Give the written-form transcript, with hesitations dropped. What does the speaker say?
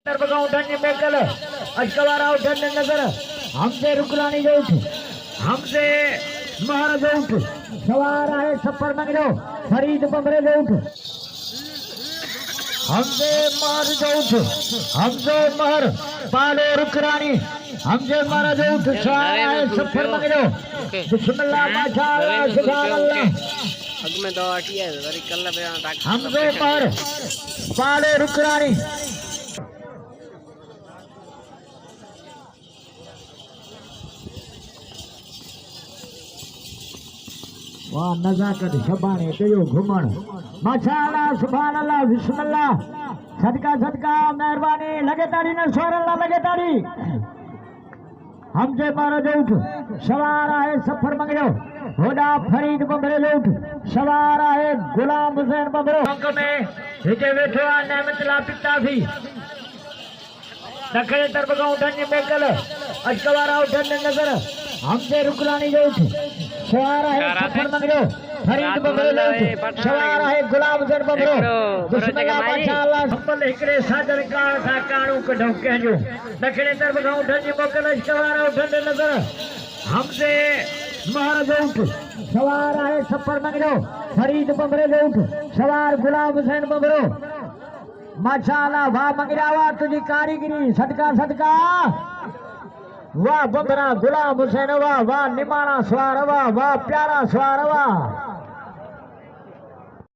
उठाने बेकल अशकवारा उठाने नजर हमसे रुकलानी जो उठ हमसे महाराज जो उठ सवार आहे सफर मंगलो फरीद बमरे जो उठ हमसे महार जो उठ हमसे महर पालो रुकरानी हमसे महाराज जो उठ सवार आहे सफर मंगलो बिस्मिल्लाह माशाअल्लाह सुभान अल्लाह अग में दो आटी है वरी कल्ला पे हमसे महर पालो रुकरानी वाह नजाकत शबाने कयो घुमण माशाअल्लाह सुभान अल्लाह बिस्मिल्लाह सदका सदका मेहरबानी लगे ताड़ी न स्वर अल्लाह लगे ताड़ी हमसे महाराज उठ सवार आहे सफर मंगलो होडा फरीद बमरे उठ सवार आहे गुलाम हुसैन बमरो अंक में हिते वेठो आ नेमतला पिता भी दखणे तरफ का उठने बेकल अशकवारा उठने नजर हमसे रुकलानी जो उठ सवार आहे सफर मंगलो फरीद बमरे उठ सवार आहे गुलाम हुसैन बमरो बिस्मिल्लाह माशाअल्लाह संबल हिकड़े साजन का था काणू कढो कहजो दखणे तरफ का उठने बेकल अशकवारा उठने नजर हमसे महाराज उठ सवार आहे सफर मंगलो फरीद बमरे उठ सवार गुलाम हुसैन बमरो माशाअल्लाह वाह मंगरा वाह तुझी कारीगिरी सदका सदका वाह बमरा गुलाम हुसैन वाह वाह निमाना स्वार वाह वाह प्यारा स्वार वाह